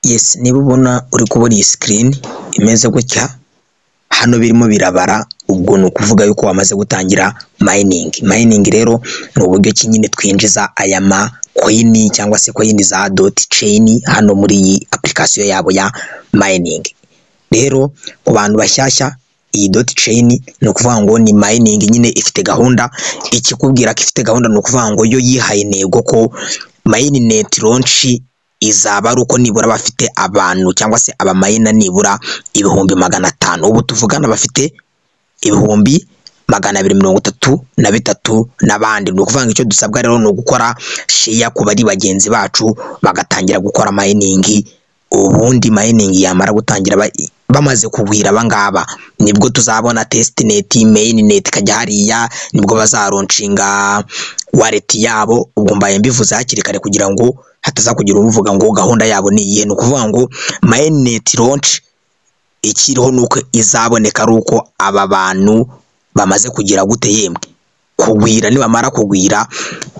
Yes, niba ubona uri kubona iyi screen imeze gutya, hano birimo birabara, ubwo ni ukuvuga yuko wamaze gutangira mining rero ni uburyo ki nyine twinjiza aya ma coin cyangwa se coin za dotchain hano muri iyi application yabo ya mining. Rero ku bantu bashyashya, iyi dotchain ni ukuvuga ngo ni mining nyine ifite gahunda. Ikikubwira ko ifite gahunda ni ukuvuga ngo yo yihaye intego ko mainnet launch izaba ari uko nibura bafite abantu cyangwa se abamayina nibura 500,000. Ubu tuvugana bafite 233 n'abandi. Ni ukuvuga ngo icyo dusabwa rero ni ugukora share ku bari bagenzi bacu bagatangira gukora mining. Ubundi mining yamara gutangira bamaze kugwira abangaba, nibwo tuzabona testnet, mainnet kajya hariya, nibwo bazaronshinga wallet yabo. Ubwo mbaye mbivuze hakiri kare kugira ngo hataza kugira uvuga ngo gahunda yabo ni iyihe. Ni ukuvuga ngo mainnet launch ikiriho nuko izaboneka ari uko aba bantu bamaze kugira gute yemwe kugwira. Nibamara kugwira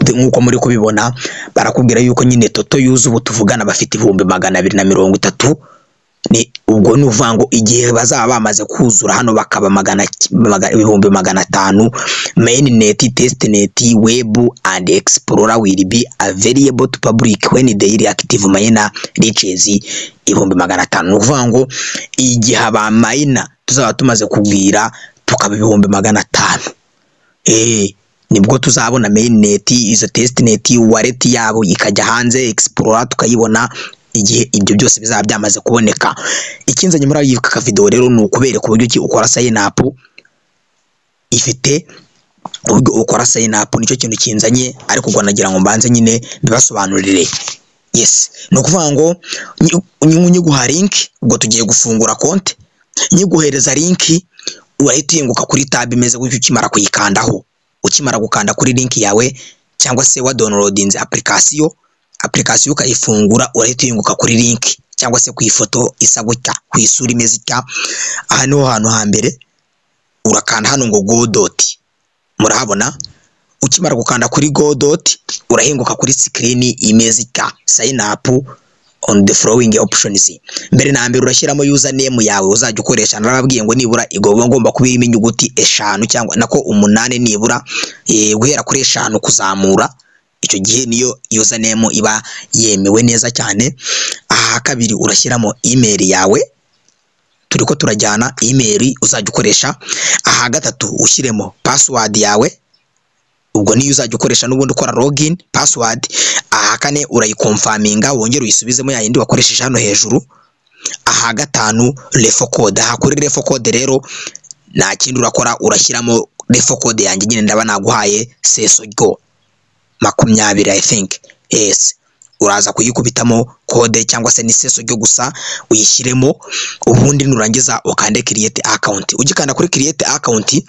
nkuko muri kubibona, barakubwira yuko nyine toto yuzu ubu tuvugana bafite 230. Ni ubwo ni uvuga ngo igihe bazaba bamaze kuzura hano bakaba 500,000, mainnet, testnet, web and explorer will be available to public when the active miner reaches 500,000. Ni uvuga ngo igihe abamayina tuzaba tumaze kugwira tukaba 500,000, nibwo tuzabona mainnet, izo testnet, wallet yabo ikajya hanze, explorer tukayibona igihe ibyo byose bizaba byamaze kuboneka. Ikinzanye muri iyi video rero ni ukubereka uburyo ki ukora sign up. Ifite uburyo ukora sign up, nicyo kintu kinzanye, ariko ubwo nagira ngo mbanze nyine bibasobanurire. Yes, no kuvuga ngo nyiguha link, ubwo tugiye gufungura konti, nyiguhereza link, urahita uyenguka kuri tab imeze gutyo. Ukimara kuyikandaho, ukimara gukanda kuri link yawe cyangwa se wa downloadinze application ukayifungura, urahita uyenguka kuri link cyangwa se ku ifoto isa gutya, ku isura imeze itya. Aha niho hantu hambere urakanda hano ngo go dot, murahabona. Ukimara gukanda kuri go dot, urahinguka kuri screen imeze itya, sign up on the following options. Mbere na mbere urashyiramo username yawe uzajya ukoresha. Narababwiye ngo nibura igomba kuba irimo inyuguti 5 cyangwa nako 8 nibura, guhera kuri 5 kuzamura. Icyo gihe niyo username iba yemewe neza cyane. Aha kabiri urashyiramo email yawe, turiko turajyana email uzajya ukoresha. Aha gatatu ushyiremo password yawe, ubwo niyo uzajya ukoresha n'ubundi ukora login password. Aha kane urayikonfaminga, wongera uyisubizemo ya yindi wakoresheje hano hejuru. Aha gatanu refo code. Aha kuri refo code rero nta kindi urakora, urashyiramo refo code yanjye nyine ndaba naguhaye sesogo 20 I think. Yes, uraza kuyikubitamo code cyangwa se ni sesogo gusa uyishyiremo. Ubundi nurangiza ukande create account. Ugikanda kuri create account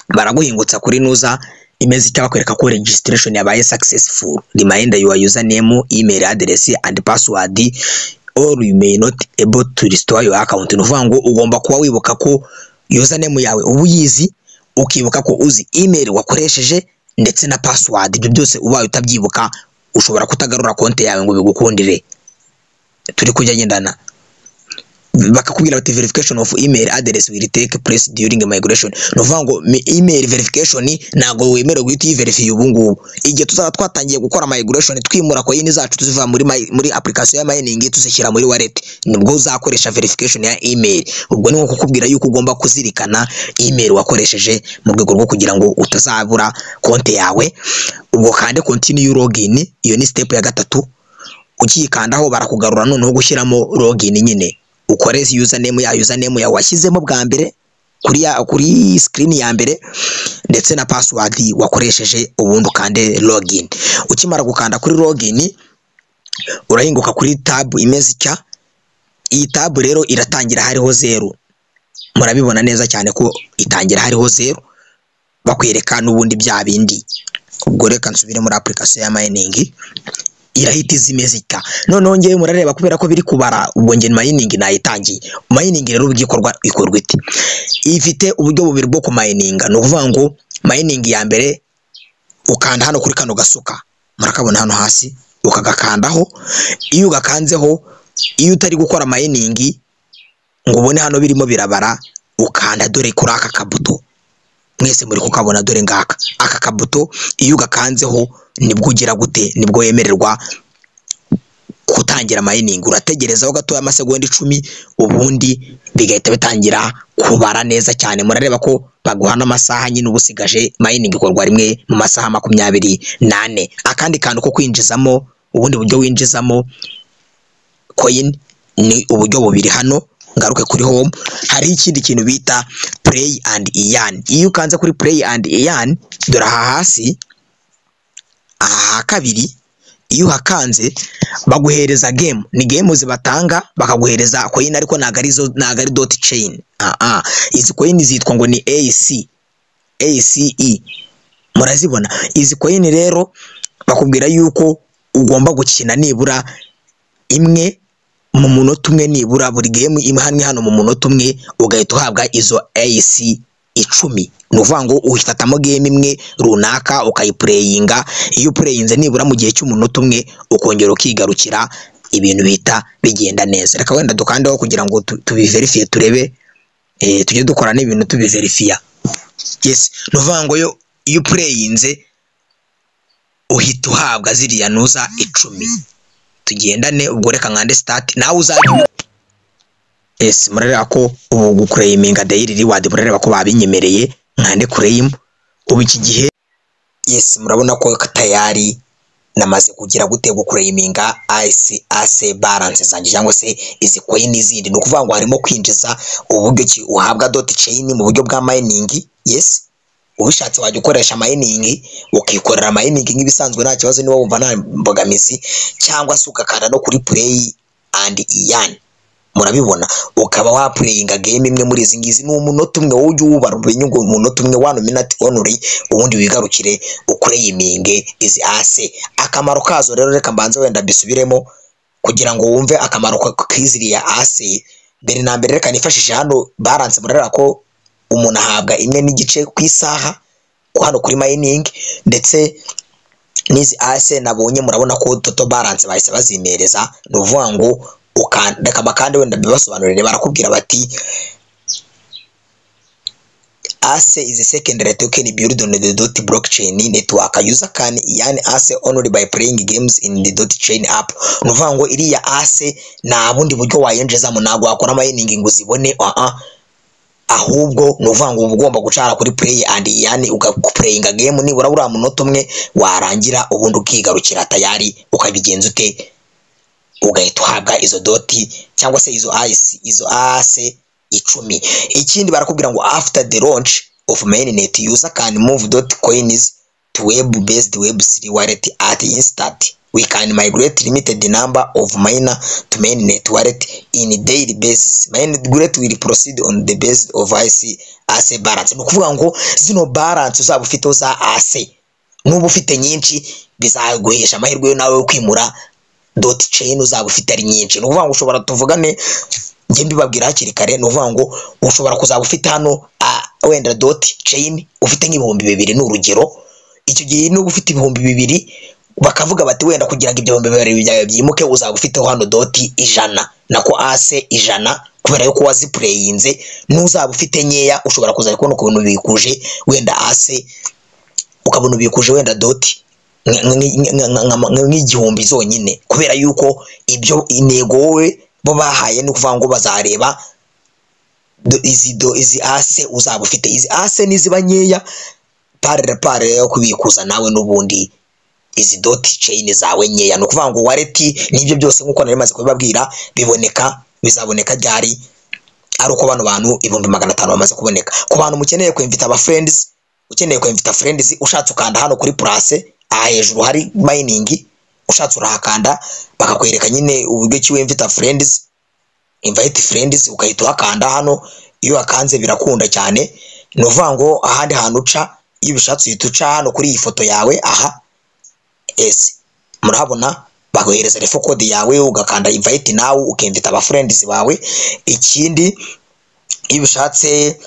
baraguhingutsa kuri nuza imeze cyabakwereka ko registration yabaye successful. Reminder your username, email address and password, or you may not able to restore your account. Nuvuga ngo ugomba kuba wibuka ko username yawe ubuyizi, ukibuka ko uzi email wakoresheje ndetse na password. Ibyo byose ubaye utabyibuka ushobora kutagarura konti yawe ngo bigukundire. Turi kujya gendana, bakakubwira bati verification of email address will take place during migration. Nuvuga ngo email verification ntago wemerewe guhita verify ubu ngubu. Igihe tuzaba twatangiye gukora migration, twimura coin zacu tuziva muri application ya mining tuzishyira muri wallet, nibwo uzakoresha verification ya email. Ubwo ni nko kukubwira yuko ugomba kuzirikana email wakoresheje mu rwego rwo kugira ngo utazabura konti yawe. Ubwo kandi continue login, iyo ni step ya gatatu. Ukiyikandaho barakugarura noneho gushyiramo login nyine. Ukoreze username ya washyizemo bwa mbere kuri screen ya mbere ndetse na password wakoresheje, ubundi ukande login. Ukimara gukanda kuri login urahinguka kuri tab imeze icya. Iyi tab rero iratangira hariho 0, murabibona neza cyane ko itangira hariho 0, bakwereka n'ubundi bya bindi. Ubwo reka nsubire muri application ya mining, irahita izimeze ita. Noneho ngewe murareba kubera ko biri kubara, ubwo nge mining nayitangiye. Mining rero ugikorwa ikorwa ite? Ifite uburyo bubiri bwo ku mining. No kuvuga ngo mining ya mbere ukanda hano kuri kano gasuka, murakabona hano hasi, ukagakandaho. Iyo ugakanzeho iyo utari gukora mining ngo ubone hano birimo birabara, ukanda dore kuri aka kabuto, mwese muri kukabona dore ngaka aka kabuto, iyo ugakanzeho nibwo ugira gute, nibwo wemererwa gutangira mining. Urategerezaho gato amasegonda 10 ubundi bigahita bitangira kubara neza cyane. Murareba ko baguhana amasaha nyine ubusigaje mining ikorwa rimwe mu masaha 24. Akandi kantu ko kwinjizamo, ubundi buryo winjizamo coin ni uburyo bubiri. Hano ngaruke kuri home, hari ikindi kintu bita play and earn. Iyo ukanze kuri play and earn, dore aha hasi aha kabiri, iyo hakanze baguhereza game, ni game zibatanga bakaguhereza coin, ariko nagari dotchain. Izi coin zitwa ngo ni ACE, murazibona izi coin. Rero bakubwira yuko ugomba gukina nibura imwe mu munota umwe, nibura buri game imwe hano mu munota umwe, ugahita uhabwa izo ACE 10. Nuvuga ngo uhitatamo game imwe runaka ukayiplayinga. Iyo uplayinze nibura mu gihe cy'umunota umwe, ukongera ukigarukira, ibintu bita bigenda neza. Reka wenda dukandeho kugira ngo tubiverifie turebe, tujye dukora n'ibintu tubiverifia. Yes, nuvuga ngo iyo uplayinze uhita uhabwa ziriya nuza 10. Tugendane ubwo, reka nkande start nawe uzajya. Yes, murareba ko ubu guclaiminga daily reward, murareba ko babinyemereye, nkande claim ubu iki gihe. Yes, murabona ko tayari namaze kugira gute guclaiminga AC balance zanjye cyangwa se izi coin zindi. No kuvuga ngo harimo kwinjiza uburyo ki uhabwa dotchain mu buryo bwa mining. Yes, ubishatse wajya ukoresha mining, ukikorera mining nk'ibisanzwe nta kibazo, niba wumva nta mbogamizi, cyangwa se ukakanda no kuri play and earn. Murabibona, ukaba wa playinga game imwe muri izi ngizi ni umunota umwe, ujye ubara inyungu umunota umwe, 1 minute only, ubundi wigarukire uclaiminge izi AC. Akamaro kazo rero, reka mbanze wenda bisubiremo kugira ngo wumve akamaro k'iziriya AC. Mbere na mbere reka nifashishe hano balance. Murareba ko umuntu ahabwa imwe n'igice ku isaha hano kuri mining, ndetse n'izi AC nabonye murabona ko total balance bahise bazimereza. Nuvuga ngo ukanda kandi wenda bibasobanurire, barakubwira bati AC is a secondary token built on the dot blockchain network. User can earn AC only by playing games in the dotchain app. Nuvuga ngo iriya AC nta bundi buryo wayenjezamo, ntabwo wakora mining ngo uzibone, ahubwo nuvuga ngo ugomba gucara kuri play and earn, ugaplayinga game nibura buri munota umwe, warangira ubundi ukigarukira tayari ukabigenza ute, ugahita uhabwa izo doti cyangwa se izo AC 10. Ikindi barakubwira ngo after the launch of mainnet, user can move dot coins to web based web3 wallet at instant. We can migrate limited number of miner to mainnet wallet in daily basis. Migrate will proceed on the basis of AC balance. Nukuvuga ngo zino balance uzaba ufite za AC, nubu ufite nyinshi bizaguhesha amahirwe yo nawe kwimura dotchain uzaba ufite ari nyinshi. Nukuvuga ngo ushobora tuvugane nge mbibabwira hakiri kare, nuvuga ngo ushobora kuzaba ufite hano wenda dotchain ufite nk'ibihumbi 200 n'urugero. Icyo gihe nubu ufite ibihumbi 200, bakavuga bati wenda kugira ngo ibyo 200 byawe byimuke uzaba ufite hano doti 100 nako AC 100, kubera yuko waziplayinze. N'uzaba ufite nyeya ushobora kuza kubona ukuntu bikuje wenda AC, ukabona bikuje wenda doti nk'igihumbi zonyine, kubera yuko ibyo intego wowe bo bahaye ni kuvuga ngo bazareba izi AC uzaba ufite. Izi AC niziba nyeya pare yo kubikuza nawe n'ubundi izi dotchain zawe nyeya. No kuvuga ngo wallet n'ibyo byose nkuko nari maze kubibabwira bizaboneka ryari, ari uko bantu 1500 bamaze kuboneka. Ku bantu mukeneye kwinvita aba friends, ukeneye kwinvita friends, ushatse ukanda hano kuri place hejuru hari mining, ushatse urahakanda bakakwereka nyine uburyo ki wimvita friends, invite friends, ukahita wakanda hano. Iyo akanze birakunda cyane, no vuga ngo ahandi hantu uca, iyo bishatse uhita uca hano kuri iyi foto yawe. Aha murahabona bakohereza referral code yawe, ugakanda invite nawe ukimvita aba friends bawe. Ikindi iyo bishatse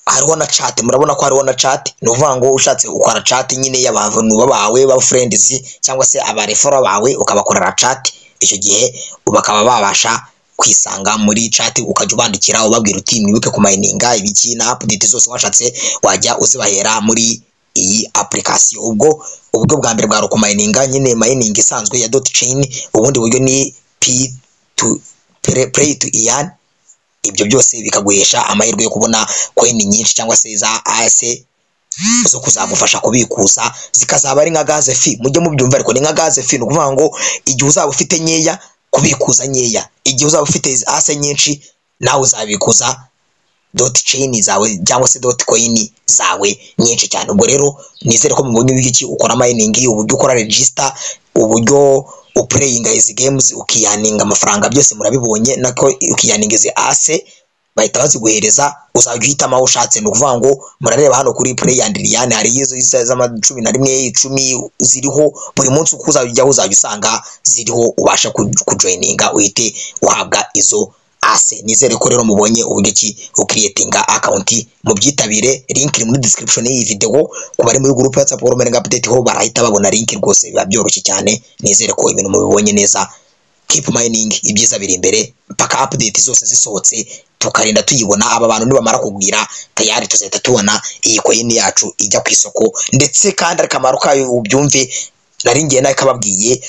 hariho na chat, murabona ko hariho na chat. No vuga ngo ushatse ukora chat nyine y'abantu bawe ba friends cyangwa se aba referral bawe ukabakorera chat, icyo gihe bakaba babasha kwisanga muri chat, ukajya ubandikira ubabwira uti mwibuke kumayininga ibiki na update zose washatse wajya uzibahera muri iyi application. Ubwo uburyo bwa mbere bwa kumayininga nyine mining isanzwe ya dotchain, ubundi buryo ni play to earn. Ibyo byose bikaguhesha amahirwe yo kubona coin nyinshi cyangwa se za ALL zo kuzagufasha kubikuza, zikazaba ari nka gaze fi. Mujye mubyumva ariko ni nka gaze fi, no kuvuga ngo igihe uzaba ufite nyeya kubikuza nyeya, igihe uzaba ufite ALL nyinshi nawe uzabikuza dotchain zawe cyangwa se dotcoin zawe nyinshi cyane. Ubwo rero nizere ko mubonye iki ukora mining, uburyo ukora register, uburyo uplayinga izi games ukiyaninga amafaranga, byose murabibonye. Nako ukiyaninga izi ALL bahita baziguhereza, uzajya uhitamo aho ushatse. No kuvuga ngo murareba hano kuri play and earn hari izo z'ama 11 10 ziriho, buri munsi uko uzajya usanga ziriho, ubasha kujoininga uhite uhabwa izo ALL. Nizere ko rero mubonye uburyo ki ucreatinga account, mubyitabire. Link iri muri description y'iyi video, ku bari muri group ya WhatsApp ALL-MINIG-UPDATE ho barahita babona link, rwose biba byoroshye cyane. Nizere ko ibintu mubibonye neza. Keep mining, ibyiza biri imbere paka update zose zisohotse tukarinda tuyibona. Aba bantu nibamara kugwira tayari tuzahita tubona iyi coin yacu ijya ku isoko, ndetse kandi akamaro kayo ubyumve. Nari ngiye nawe kababwiye,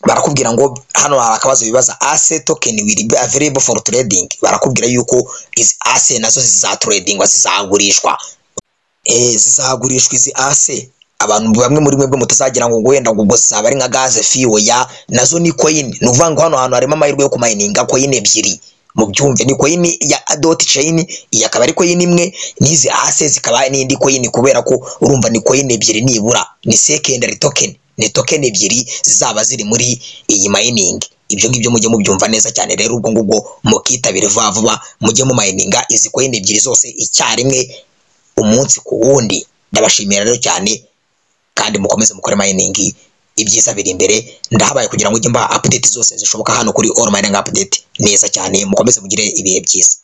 barakubwira ngo hano hari akabazo bibaza ALL token will be available for trading. Barakubwira yuko izi ALL nazo zizatradingwa, zizagurishwa. Zizagurishwa izi ALL. Abantu bamwe muri mwebwe mutazagira ngo wenda ngo zaba ari nka gaze fi, oya, nazo ni coin. Nuvuga ngo hano hantu harimo amahirwe yo kumayininga coin ebyiri, mubyumve. Ni coin ya dotchain, iyi akaba ari coin imwe, n'izi ALL zikaba n'indi coin, kubera ko urumva ni coin ebyiri nibura, ni secondary token, ni token ebyiri zizaba ziri muri iyi mining. Ibyo ngibyo mujye mubyumva neza cyane. Rero ubwo ngubwo mukitabire vuba vuba, mujye mu mininga izi coin ebyiri zose icyarimwe umunsi ku wundi. Ndabashimira rero cyane, kandi mukomeze mukore mining, ibyiza biri imbere. Ndahabaye kugira ngo ujye mba update zose zishoboka hano kuri ALL-MINIG-UPDATE neza cyane. Mukomeze mugire ibihe byiza.